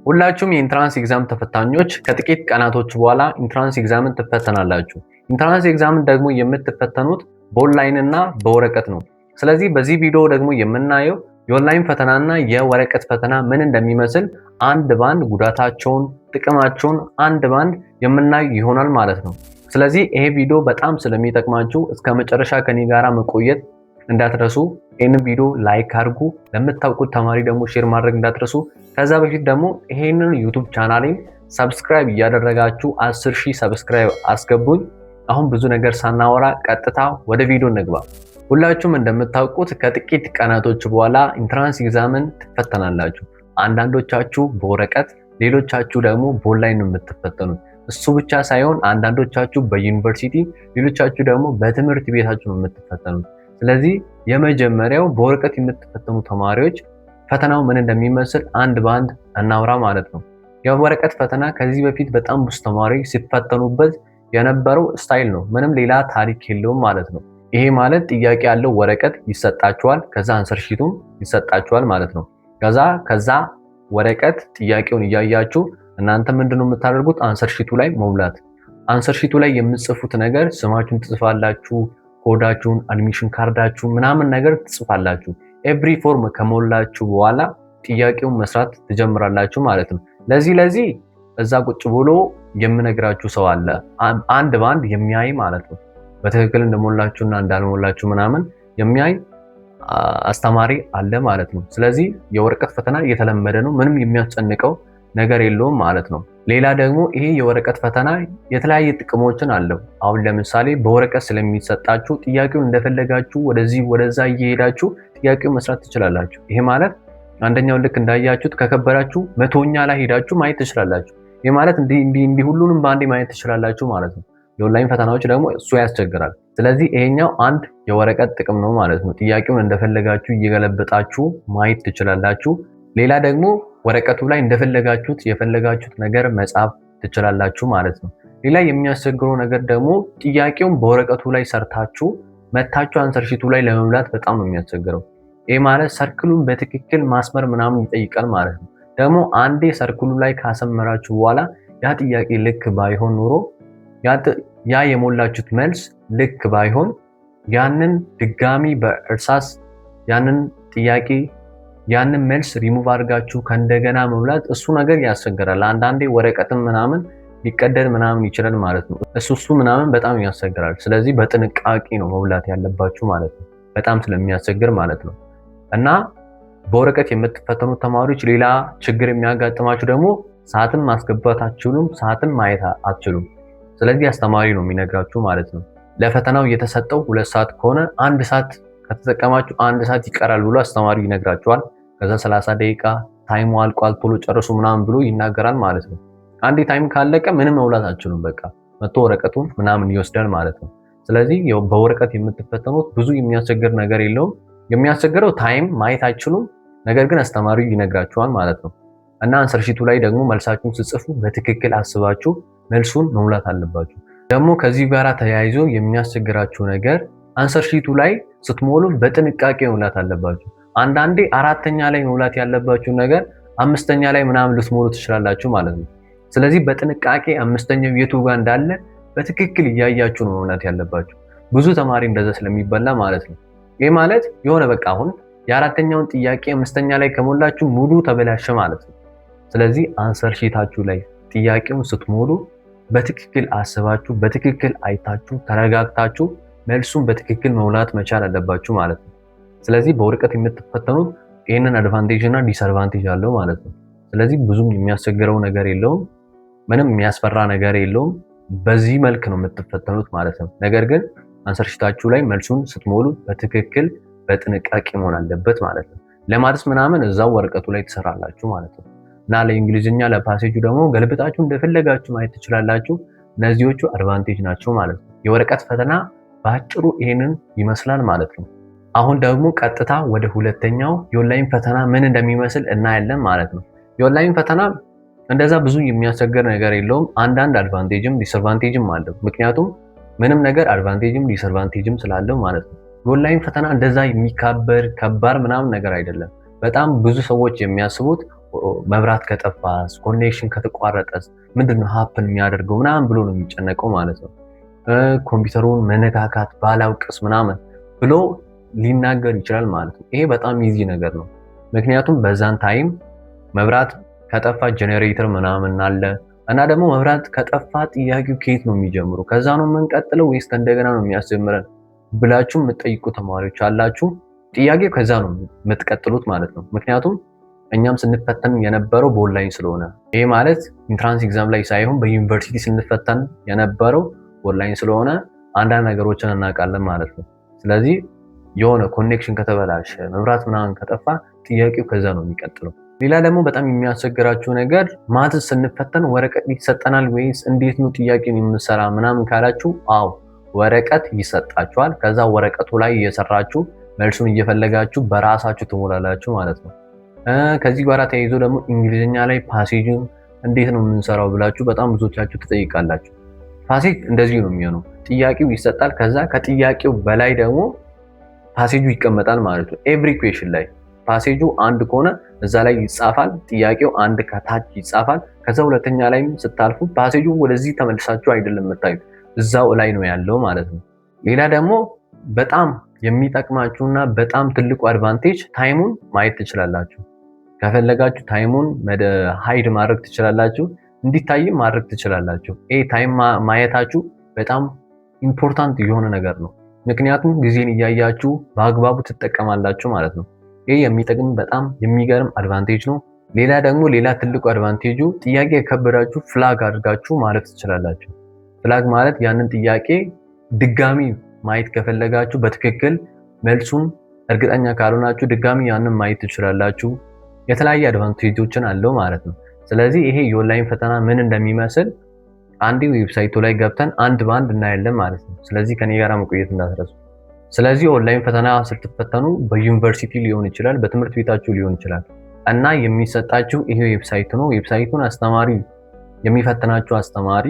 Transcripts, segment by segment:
ሁላችሁም የኢንትራንስ ኤግዛም ተፈታኞች ከጥቂት ቀናቶች በኋላ ኢንትራንስ ኤግዛምን ትፈተናላችሁ። ኢንትራንስ ኤግዛምን ደግሞ የምትፈተኑት በኦንላይን እና በወረቀት ነው። ስለዚህ በዚህ ቪዲዮ ደግሞ የምናየው የኦንላይን ፈተናና የወረቀት ፈተና ምን እንደሚመስል አንድ ባንድ ጉዳታቸውን፣ ጥቅማቸውን አንድ ባንድ የምናይ ይሆናል ማለት ነው። ስለዚህ ይሄ ቪዲዮ በጣም ስለሚጠቅማችሁ እስከ መጨረሻ ከኔ ጋራ መቆየት እንዳትረሱ። ይሄንን ቪዲዮ ላይክ አድርጉ። ለምታውቁት ተማሪ ደግሞ ሼር ማድረግ እንዳትረሱ። ከዛ በፊት ደግሞ ይሄንን ዩቲዩብ ቻናሌን ሰብስክራይብ እያደረጋችሁ 10,000 ሰብስክራይብ አስገቡኝ። አሁን ብዙ ነገር ሳናወራ ቀጥታ ወደ ቪዲዮ እንግባ። ሁላችሁም እንደምታውቁት ከጥቂት ቀናቶች በኋላ ኢንትራንስ ኤግዛምን ትፈተናላችሁ። አንዳንዶቻችሁ በወረቀት ሌሎቻችሁ ደግሞ በኦንላይን ነው የምትፈተኑት። እሱ ብቻ ሳይሆን አንዳንዶቻችሁ በዩኒቨርሲቲ ሌሎቻችሁ ደግሞ በትምህርት ቤታችሁ ነው የምትፈተኑት። ስለዚህ የመጀመሪያው በወረቀት የምትፈተኑ ተማሪዎች ፈተናው ምን እንደሚመስል አንድ ባንድ እናውራ ማለት ነው። የወረቀት ፈተና ከዚህ በፊት በጣም ብዙ ተማሪዎች ሲፈተኑበት የነበረው ስታይል ነው። ምንም ሌላ ታሪክ የለውም ማለት ነው። ይሄ ማለት ጥያቄ ያለው ወረቀት ይሰጣችኋል፣ ከዛ አንሰር ሺቱም ይሰጣችኋል ማለት ነው። ከዛ ወረቀት ጥያቄውን እያያችሁ እናንተ ምንድነው የምታደርጉት? አንሰር ሺቱ ላይ መሙላት። አንሰር ሺቱ ላይ የምትጽፉት ነገር ስማችሁን ትጽፋላችሁ፣ ኮዳችሁን፣ አድሚሽን ካርዳችሁ ምናምን ነገር ትጽፋላችሁ። ኤቭሪ ፎርም ከሞላችሁ በኋላ ጥያቄውን መስራት ትጀምራላችሁ ማለት ነው። ለዚህ እዛ ቁጭ ብሎ የምነግራችሁ ሰው አለ፣ አንድ ባንድ የሚያይ ማለት ነው። በትክክል እንደሞላችሁና እንዳልሞላችሁ ምናምን የሚያይ አስተማሪ አለ ማለት ነው። ስለዚህ የወረቀት ፈተና እየተለመደ ነው። ምንም የሚያስጨንቀው ነገር የለውም ማለት ነው። ሌላ ደግሞ ይሄ የወረቀት ፈተና የተለያየ ጥቅሞችን አለው። አሁን ለምሳሌ በወረቀት ስለሚሰጣችሁ ጥያቄውን እንደፈለጋችሁ ወደዚህ ወደዛ እየሄዳችሁ ጥያቄውን መስራት ትችላላችሁ። ይሄ ማለት አንደኛው ልክ እንዳያችሁት ከከበዳችሁ መቶኛ ላይ ሄዳችሁ ማየት ትችላላችሁ። ይሄ ማለት እንዲህ ሁሉንም በአንዴ ማየት ትችላላችሁ ማለት ነው። የኦንላይን ፈተናዎች ደግሞ እሱ ያስቸግራል። ስለዚህ ይሄኛው አንድ የወረቀት ጥቅም ነው ማለት ነው። ጥያቄውን እንደፈለጋችሁ እየገለበጣችሁ ማየት ትችላላችሁ። ሌላ ደግሞ ወረቀቱ ላይ እንደፈለጋችሁት የፈለጋችሁት ነገር መጻፍ ትችላላችሁ ማለት ነው። ሌላ የሚያስቸግረው ነገር ደግሞ ጥያቄውን በወረቀቱ ላይ ሰርታችሁ መታችሁ አንሰር ሺቱ ላይ ለመሙላት በጣም ነው የሚያስቸግረው። ይሄ ማለት ሰርክሉን በትክክል ማስመር ምናምን ይጠይቃል ማለት ነው። ደግሞ አንዴ ሰርክሉ ላይ ካሰመራችሁ በኋላ ያ ጥያቄ ልክ ባይሆን ኖሮ ያ የሞላችሁት መልስ ልክ ባይሆን ያንን ድጋሚ በእርሳስ ያንን ጥያቄ ያንን መልስ ሪሙቭ አድርጋችሁ ከእንደገና መሙላት እሱ ነገር ያስቸግራል። አንዳንዴ ወረቀትም ምናምን ሊቀደድ ምናምን ይችላል ማለት ነው። እሱ ምናምን በጣም ያስቸግራል። ስለዚህ በጥንቃቄ ነው መሙላት ያለባችሁ ማለት ነው፣ በጣም ስለሚያስቸግር ማለት ነው። እና በወረቀት የምትፈተኑት ተማሪዎች ሌላ ችግር የሚያጋጥማችሁ ደግሞ ሰዓትን ማስገባት አትችሉም፣ ሰዓትን ማየት አትችሉም። ስለዚህ አስተማሪ ነው የሚነግራችሁ ማለት ነው። ለፈተናው የተሰጠው 2 ሰዓት ከሆነ 1 ሰዓት ከተጠቀማችሁ 1 ሰዓት ይቀራል ብሎ አስተማሪ ይነግራችኋል። ከዛ 30 ደቂቃ ታይሙ አልቋል ቶሎ ጨርሱ ምናምን ብሎ ይናገራል ማለት ነው። አንዴ ታይም ካለቀ ምንም መውላት አትችሉም። በቃ መቶ ወረቀቱን ምናምን ይወስዳል ማለት ነው። ስለዚህ በወረቀት የምትፈተኑት ብዙ የሚያስቸግር ነገር የለውም። የሚያስቸግረው ታይም ማየት አይችሉም፣ ነገር ግን አስተማሪው ይነግራችኋል ማለት ነው። እና አንሰር ሺቱ ላይ ደግሞ መልሳችሁን ስጽፉ በትክክል አስባችሁ መልሱን መሙላት አለባችሁ። ደግሞ ከዚህ ጋር ተያይዞ የሚያስቸግራችሁ ነገር አንሰር ሺቱ ላይ ስትሞሉ በጥንቃቄ መሙላት አለባችሁ። አንዳንዴ 4ኛ ላይ መሙላት ያለባችሁ ነገር 5ኛ ላይ ምናምን ልትሞሉ ትችላላችሁ ማለት ነው። ስለዚህ በጥንቃቄ 5ኛው የቱ ጋር እንዳለ በትክክል እያያችሁ ነው መሙላት ያለባችሁ። ብዙ ተማሪ እንደዛ ስለሚበላ ማለት ነው። ይሄ ማለት የሆነ በቃ አሁን የ4ኛውን ጥያቄ 5ኛ ላይ ከሞላችሁ ሙሉ ተበላሸ ማለት ነው። ስለዚህ አንሰር ሺታችሁ ላይ ጥያቄውን ስትሞሉ በትክክል አስባችሁ በትክክል አይታችሁ ተረጋግታችሁ መልሱን በትክክል መሙላት መቻል አለባችሁ ማለት ነው። ስለዚህ በወረቀት የምትፈተኑት ይሄንን አድቫንቴጅ እና ዲስአድቫንቴጅ አለው ማለት ነው። ስለዚህ ብዙም የሚያስቸግረው ነገር የለውም፣ ምንም የሚያስፈራ ነገር የለውም። በዚህ መልክ ነው የምትፈተኑት ማለት ነው። ነገር ግን አንሰር ሺታችሁ ላይ መልሱን ስትሞሉ በትክክል በጥንቃቄ መሆን አለበት ማለት ነው። ለማድረስ ምናምን እዛው ወረቀቱ ላይ ትሰራላችሁ ማለት ነው። እና ለእንግሊዝኛ ለፓሴጁ ደግሞ ገልብጣችሁ እንደፈለጋችሁ ማየት ትችላላችሁ። እነዚህዎቹ አድቫንቴጅ ናቸው ማለት ነው። የወረቀት ፈተና በአጭሩ ይሄንን ይመስላል ማለት ነው። አሁን ደግሞ ቀጥታ ወደ ሁለተኛው የኦንላይን ፈተና ምን እንደሚመስል እናያለን ማለት ነው። የኦንላይን ፈተና እንደዛ ብዙ የሚያስቸግር ነገር የለውም። አንዳንድ አድቫንቴጅም ዲስአድቫንቴጅም አለው። ምክንያቱም ምንም ነገር አድቫንቴጅም ዲስአድቫንቴጅም ስላለው ማለት ነው። የኦንላይን ፈተና እንደዛ የሚካበር ከባድ ምናምን ነገር አይደለም። በጣም ብዙ ሰዎች የሚያስቡት መብራት ከጠፋስ፣ ኮኔክሽን ከተቋረጠስ ምንድነው ሀፕን የሚያደርገው ምናምን ብሎ ነው የሚጨነቀው ማለት ነው። ኮምፒውተሩን መነካካት ባላውቅስ ምናምን ብሎ ሊናገር ይችላል ማለት ነው። ይሄ በጣም ኢዚ ነገር ነው። ምክንያቱም በዛን ታይም መብራት ከጠፋ ጄኔሬተር ምናምን አለ እና ደግሞ መብራት ከጠፋ ጥያቄው ከየት ነው የሚጀምረው? ከዛ ነው የምንቀጥለው ወይስ ከእንደገና ነው የሚያስጀምረን ብላችሁ የምትጠይቁ ተማሪዎች አላችሁ። ጥያቄው ከዛ ነው የምትቀጥሉት ማለት ነው። ምክንያቱም እኛም ስንፈተን የነበረው በኦንላይን ስለሆነ፣ ይሄ ማለት ኢንትራንስ ኤግዛም ላይ ሳይሆን በዩኒቨርሲቲ ስንፈተን የነበረው ኦንላይን ስለሆነ አንዳንድ ነገሮችን እናውቃለን ማለት ነው። ስለዚህ የሆነ ኮኔክሽን ከተበላሸ መብራት ምናምን ከጠፋ ጥያቄው ከዛ ነው የሚቀጥለው። ሌላ ደግሞ በጣም የሚያስቸግራችሁ ነገር ማትስ ስንፈተን ወረቀት ይሰጠናል ወይስ እንዴት ነው ጥያቄን የምንሰራ ምናምን ካላችሁ፣ አዎ ወረቀት ይሰጣችኋል። ከዛ ወረቀቱ ላይ እየሰራችሁ መልሱን እየፈለጋችሁ በራሳችሁ ትሞላላችሁ ማለት ነው። ከዚህ ጋር ተያይዞ ደግሞ እንግሊዝኛ ላይ ፓሴጅን እንዴት ነው የምንሰራው ብላችሁ በጣም ብዙዎቻችሁ ትጠይቃላችሁ። ፓሴጅ እንደዚህ ነው የሚሆነው። ጥያቄው ይሰጣል። ከዛ ከጥያቄው በላይ ደግሞ ፓሴጁ ይቀመጣል ማለት ነው። ኤቭሪ ኩዌሽን ላይ ፓሴጁ አንድ ከሆነ እዛ ላይ ይጻፋል። ጥያቄው አንድ ከታች ይጻፋል። ከዛ ሁለተኛ ላይ ስታልፉ ፓሴጁ ወደዚህ ተመልሳችሁ አይደለም የምታዩት፣ እዛው ላይ ነው ያለው ማለት ነው። ሌላ ደግሞ በጣም የሚጠቅማችሁና በጣም ትልቁ አድቫንቴጅ ታይሙን ማየት ትችላላችሁ። ከፈለጋችሁ ታይሙን ሃይድ ማድረግ ትችላላችሁ፣ እንዲታይም ማድረግ ትችላላችሁ። ይሄ ታይም ማየታችሁ በጣም ኢምፖርታንት የሆነ ነገር ነው። ምክንያቱም ጊዜን እያያችሁ በአግባቡ ትጠቀማላችሁ ማለት ነው። ይህ የሚጠቅም በጣም የሚገርም አድቫንቴጅ ነው። ሌላ ደግሞ ሌላ ትልቁ አድቫንቴጁ ጥያቄ የከበዳችሁ ፍላግ አድርጋችሁ ማለፍ ትችላላችሁ። ፍላግ ማለት ያንን ጥያቄ ድጋሚ ማየት ከፈለጋችሁ በትክክል መልሱን እርግጠኛ ካልሆናችሁ ድጋሚ ያንን ማየት ትችላላችሁ። የተለያየ አድቫንቴጆችን አለው ማለት ነው። ስለዚህ ይሄ የኦንላይን ፈተና ምን እንደሚመስል አንዴ ዌብሳይቱ ላይ ገብተን አንድ በአንድ እናያለን ማለት ነው። ስለዚህ ከኔ ጋር መቆየት እንዳትረሱ። ስለዚህ ኦንላይን ፈተና ስትፈተኑ በዩኒቨርሲቲ ሊሆን ይችላል፣ በትምህርት ቤታችሁ ሊሆን ይችላል እና የሚሰጣችሁ ይሄ ዌብሳይት ነው። ዌብሳይቱን አስተማሪ የሚፈትናችሁ አስተማሪ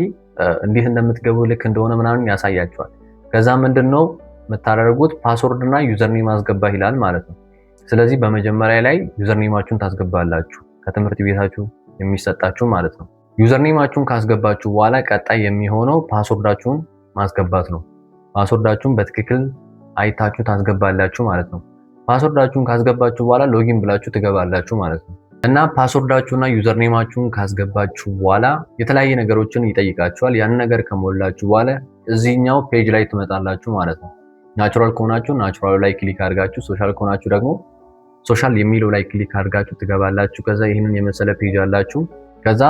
እንዴት እንደምትገቡ ልክ እንደሆነ ምናምን ያሳያችኋል። ከዛ ምንድነው የምታደርጉት? ፓስወርድ እና ዩዘርኔም አስገባ ይላል ማለት ነው። ስለዚህ በመጀመሪያ ላይ ዩዘርኔማችሁን ታስገባላችሁ፣ ከትምህርት ቤታችሁ የሚሰጣችሁ ማለት ነው። ዩዘርኔማችሁን ካስገባችሁ በኋላ ቀጣይ የሚሆነው ፓስወርዳችሁን ማስገባት ነው። ፓስወርዳችሁን በትክክል አይታችሁ ታስገባላችሁ ማለት ነው። ፓስወርዳችሁን ካስገባችሁ በኋላ ሎጊን ብላችሁ ትገባላችሁ ማለት ነው። እና ፓስወርዳችሁና ዩዘርኔማችሁን ካስገባችሁ በኋላ የተለያየ ነገሮችን ይጠይቃችኋል። ያንን ነገር ከሞላችሁ በኋላ እዚህኛው ፔጅ ላይ ትመጣላችሁ ማለት ነው። ናቹራል ከሆናችሁ ናቹራል ላይ ክሊክ አድርጋችሁ፣ ሶሻል ከሆናችሁ ደግሞ ሶሻል የሚለው ላይ ክሊክ አድርጋችሁ ትገባላችሁ። ከዛ ይህንን የመሰለ ፔጅ አላችሁ። ከዛ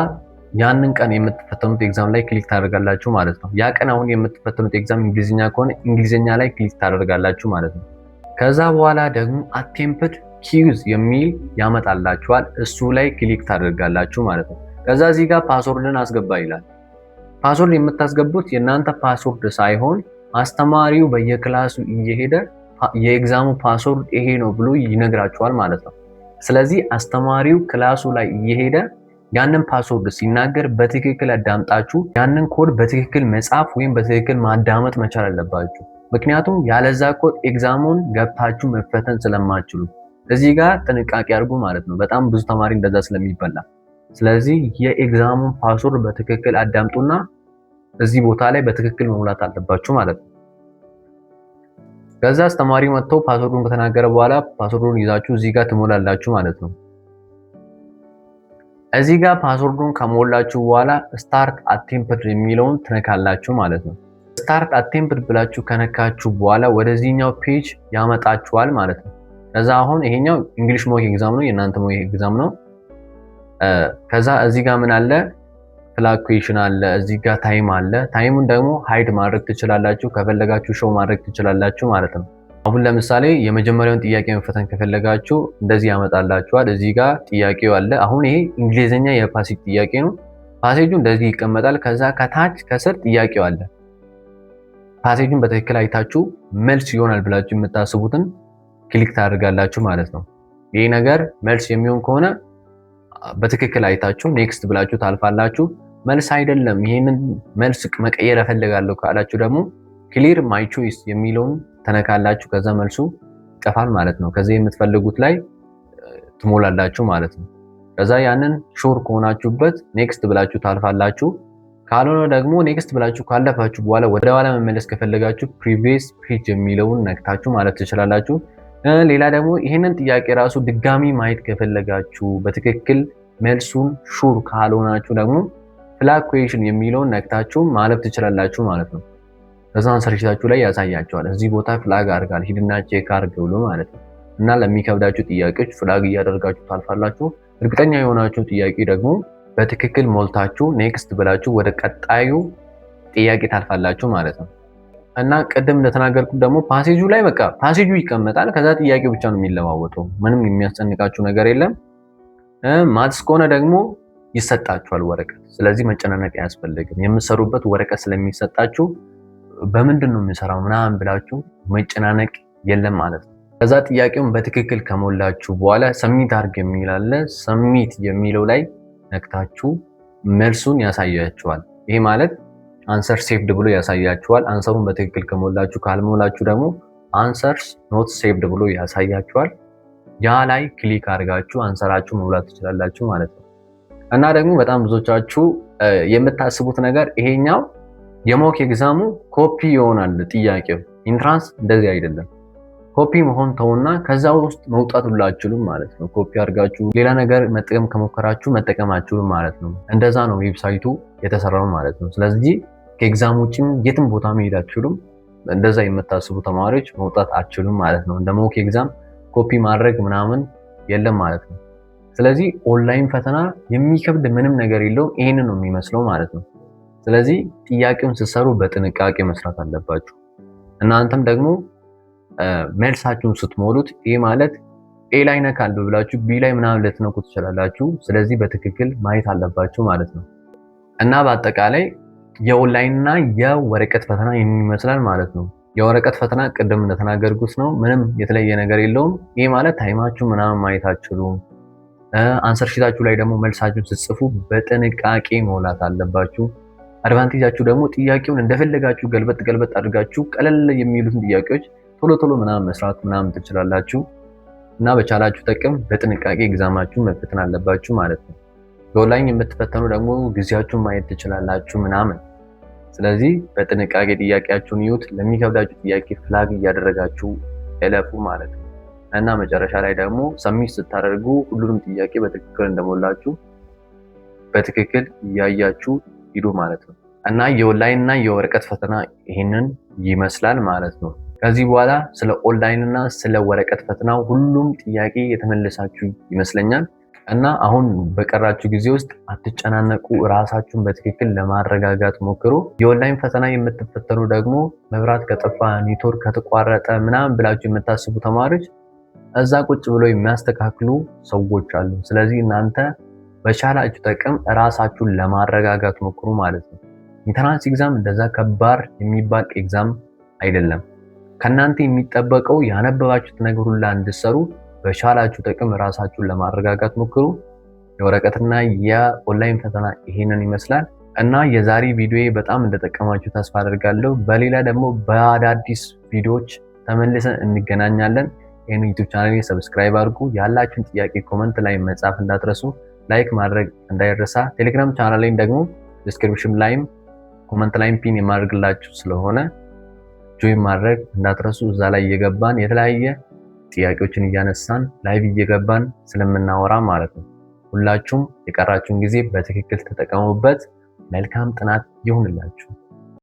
ያንን ቀን የምትፈተኑት ኤግዛም ላይ ክሊክ ታደርጋላችሁ ማለት ነው። ያ ቀን አሁን የምትፈተኑት ኤግዛም እንግሊዝኛ ከሆነ እንግሊዝኛ ላይ ክሊክ ታደርጋላችሁ ማለት ነው። ከዛ በኋላ ደግሞ አቴምፕት ኪውዝ የሚል ያመጣላችኋል። እሱ ላይ ክሊክ ታደርጋላችሁ ማለት ነው። ከዛ እዚህ ጋር ፓስወርድን አስገባ ይላል። ፓስወርድ የምታስገቡት የእናንተ ፓስወርድ ሳይሆን አስተማሪው በየክላሱ እየሄደ የኤግዛሙ ፓስወርድ ይሄ ነው ብሎ ይነግራችኋል ማለት ነው። ስለዚህ አስተማሪው ክላሱ ላይ እየሄደ ያንን ፓስወርድ ሲናገር በትክክል አዳምጣችሁ ያንን ኮድ በትክክል መጻፍ ወይም በትክክል ማዳመጥ መቻል አለባችሁ። ምክንያቱም ያለዛ ኮድ ኤግዛሙን ገብታችሁ መፈተን ስለማትችሉ እዚህ ጋር ጥንቃቄ አድርጉ ማለት ነው። በጣም ብዙ ተማሪ እንደዛ ስለሚበላ። ስለዚህ የኤግዛሙን ፓስወርድ በትክክል አዳምጡና እዚህ ቦታ ላይ በትክክል መሙላት አለባችሁ ማለት ነው። ከዛ አስተማሪ መጥቶ ፓስወርዱን ከተናገረ በኋላ ፓስወርዱን ይዛችሁ እዚህ ጋር ትሞላላችሁ ማለት ነው። እዚህ ጋር ፓስወርዱን ከሞላችሁ በኋላ ስታርት አቴምፕት የሚለውን ትነካላችሁ ማለት ነው። ስታርት አቴምፕት ብላችሁ ከነካችሁ በኋላ ወደዚህኛው ፔጅ ያመጣችኋል ማለት ነው። ከዛ አሁን ይሄኛው እንግሊሽ ሞክ ኤግዛም ነው፣ የእናንተ ሞክ ኤግዛም ነው። ከዛ እዚህ ጋር ምን አለ? ፍላግ ኩዌሽን አለ፣ እዚህ ጋር ታይም አለ። ታይሙን ደግሞ ሃይድ ማድረግ ትችላላችሁ፣ ከፈለጋችሁ ሾው ማድረግ ትችላላችሁ ማለት ነው። አሁን ለምሳሌ የመጀመሪያውን ጥያቄ መፈተን ከፈለጋችሁ እንደዚህ ያመጣላችኋል። እዚህ ጋር ጥያቄው አለ። አሁን ይሄ እንግሊዘኛ የፓሴጅ ጥያቄ ነው። ፓሴጁ እንደዚህ ይቀመጣል። ከዛ ከታች ከስር ጥያቄው አለ። ፓሴጁን በትክክል አይታችሁ መልስ ይሆናል ብላችሁ የምታስቡትን ክሊክ ታደርጋላችሁ ማለት ነው። ይሄ ነገር መልስ የሚሆን ከሆነ በትክክል አይታችሁ ኔክስት ብላችሁ ታልፋላችሁ። መልስ አይደለም ይሄንን መልስ መቀየር እፈልጋለሁ ካላችሁ ደግሞ ክሊር ማይ ቾይስ የሚለውን ተነካላችሁ። ከዛ መልሱ ይጠፋል ማለት ነው። ከዚህ የምትፈልጉት ላይ ትሞላላችሁ ማለት ነው። ከዛ ያንን ሹር ከሆናችሁበት ኔክስት ብላችሁ ታልፋላችሁ። ካልሆነ ደግሞ ኔክስት ብላችሁ ካለፋችሁ በኋላ ወደ ኋላ መመለስ ከፈለጋችሁ ፕሪቪየስ ፔጅ የሚለውን ነክታችሁ ማለት ትችላላችሁ። ሌላ ደግሞ ይህንን ጥያቄ ራሱ ድጋሚ ማየት ከፈለጋችሁ በትክክል መልሱን ሹር ካልሆናችሁ ደግሞ ፍላግ ኩዌሽን የሚለውን ነክታችሁ ማለፍ ትችላላችሁ ማለት ነው። ከዛ አንሰር ሺታችሁ ላይ ያሳያችኋል። እዚህ ቦታ ፍላግ አድርጋል ሂድና ቼክ አድርግ ብሎ ማለት ነው። እና ለሚከብዳችሁ ጥያቄዎች ፍላግ እያደረጋችሁ ታልፋላችሁ። እርግጠኛ የሆናችሁ ጥያቄ ደግሞ በትክክል ሞልታችሁ ኔክስት ብላችሁ ወደ ቀጣዩ ጥያቄ ታልፋላችሁ ማለት ነው። እና ቅድም እንደተናገርኩት ደግሞ ፓሴጁ ላይ በቃ ፓሴጁ ይቀመጣል። ከዛ ጥያቄው ብቻ ነው የሚለዋወጠው። ምንም የሚያስጨንቃችሁ ነገር የለም። ማትስ ከሆነ ደግሞ ይሰጣችኋል ወረቀት። ስለዚህ መጨናነቅ አያስፈልግም። የምትሰሩበት ወረቀት ስለሚሰጣችሁ በምንድን ነው የምሰራው ምናምን ብላችሁ መጨናነቅ የለም ማለት ነው። ከዛ ጥያቄውን በትክክል ከሞላችሁ በኋላ ሰሚት አድርግ የሚል አለ። ሰሚት የሚለው ላይ ነክታችሁ መልሱን ያሳያችኋል። ይሄ ማለት አንሰር ሴቭድ ብሎ ያሳያችኋል። አንሰሩን በትክክል ከሞላችሁ፣ ካልሞላችሁ ደግሞ አንሰርስ ኖት ሴቭድ ብሎ ያሳያችኋል። ያ ላይ ክሊክ አድርጋችሁ አንሰራችሁ መሙላት ትችላላችሁ ማለት ነው። እና ደግሞ በጣም ብዙዎቻችሁ የምታስቡት ነገር ይሄኛው የሞክ ኤግዛሙ ኮፒ ይሆናል ጥያቄው። ኢንትራንስ እንደዚህ አይደለም። ኮፒ መሆን ተውና ከዛ ውስጥ መውጣት ሁሉ አትችሉም ማለት ነው። ኮፒ አድርጋችሁ ሌላ ነገር መጠቀም ከሞከራችሁ መጠቀም አትችሉም ማለት ነው። እንደዛ ነው ዌብሳይቱ የተሰራው ማለት ነው። ስለዚህ ከኤግዛም ውጭም የትም ቦታ መሄድ አትችሉም። እንደዛ የምታስቡ ተማሪዎች መውጣት አትችሉም ማለት ነው። እንደ ሞክ ኤግዛም ኮፒ ማድረግ ምናምን የለም ማለት ነው። ስለዚህ ኦንላይን ፈተና የሚከብድ ምንም ነገር የለውም። ይሄንን ነው የሚመስለው ማለት ነው። ስለዚህ ጥያቄውን ስትሰሩ በጥንቃቄ መስራት አለባችሁ። እናንተም ደግሞ መልሳችሁን ስትሞሉት ይሄ ማለት ኤ ላይ ነካል ብላችሁ ቢ ላይ ምናምን ልትነኩ ትችላላችሁ። ስለዚህ በትክክል ማየት አለባችሁ ማለት ነው። እና በአጠቃላይ የኦንላይን እና የወረቀት ፈተና ይመስላል ማለት ነው። የወረቀት ፈተና ቅድም እንደተናገርኩት ነው። ምንም የተለየ ነገር የለውም። ይሄ ማለት ታይማችሁ ምናምን ማየት አትችሉም። አንሰር ሺታችሁ ላይ ደግሞ መልሳችሁን ስትጽፉ በጥንቃቄ መውላት አለባችሁ። አድቫንቴጃችሁ ደግሞ ጥያቄውን እንደፈለጋችሁ ገልበጥ ገልበጥ አድርጋችሁ ቀለል የሚሉትን ጥያቄዎች ቶሎ ቶሎ ምናምን መስራት ምናምን ትችላላችሁ። እና በቻላችሁ ጥቅም በጥንቃቄ ኤግዛማችሁን መፈተን አለባችሁ ማለት ነው። በኦንላይን የምትፈተኑ ደግሞ ጊዜያችሁን ማየት ትችላላችሁ ምናምን። ስለዚህ በጥንቃቄ ጥያቄያችሁን ይዩት። ለሚከብዳችሁ ጥያቄ ፍላግ እያደረጋችሁ እለፉ ማለት ነው። እና መጨረሻ ላይ ደግሞ ሰሚት ስታደርጉ ሁሉንም ጥያቄ በትክክል እንደሞላችሁ በትክክል እያያችሁ ሂዱ ማለት ነው። እና የኦንላይን እና የወረቀት ፈተና ይሄንን ይመስላል ማለት ነው። ከዚህ በኋላ ስለ ኦንላይን እና ስለ ወረቀት ፈተና ሁሉም ጥያቄ የተመለሳችሁ ይመስለኛል። እና አሁን በቀራችሁ ጊዜ ውስጥ አትጨናነቁ፣ ራሳችሁን በትክክል ለማረጋጋት ሞክሩ። የኦንላይን ፈተና የምትፈተኑ ደግሞ መብራት ከጠፋ ኔትወርክ ከተቋረጠ ምናምን ብላችሁ የምታስቡ ተማሪዎች እዛ ቁጭ ብሎ የሚያስተካክሉ ሰዎች አሉ። ስለዚህ እናንተ በቻላችሁ ጥቅም ራሳችሁን ለማረጋጋት ሞክሩ ማለት ነው። ኢንትራንስ ኤግዛም እንደዛ ከባድ የሚባል ኤግዛም አይደለም። ከእናንተ የሚጠበቀው ያነበባችሁት ነገር ሁላ እንድትሰሩ በቻላችሁ ጥቅም ራሳችሁን ለማረጋጋት ሞክሩ። የወረቀትና የኦንላይን ፈተና ይሄንን ይመስላል። እና የዛሬ ቪዲዮ በጣም እንደጠቀማችሁ ተስፋ አደርጋለሁ። በሌላ ደግሞ በአዳዲስ ቪዲዮዎች ተመልሰን እንገናኛለን። ይህን ዩቲዩብ ቻናሌ ሰብስክራይብ አድርጉ። ያላችሁን ጥያቄ ኮመንት ላይ መጻፍ እንዳትረሱ፣ ላይክ ማድረግ እንዳይረሳ። ቴሌግራም ቻናሌን ደግሞ ዲስክሪፕሽን ላይም ኮመንት ላይም ፒን የማድረግላችሁ ስለሆነ ጆይን ማድረግ እንዳትረሱ። እዛ ላይ እየገባን የተለያየ ጥያቄዎችን እያነሳን ላይቭ እየገባን ስለምናወራ ማለት ነው። ሁላችሁም የቀራችሁን ጊዜ በትክክል ተጠቀሙበት። መልካም ጥናት ይሁንላችሁ።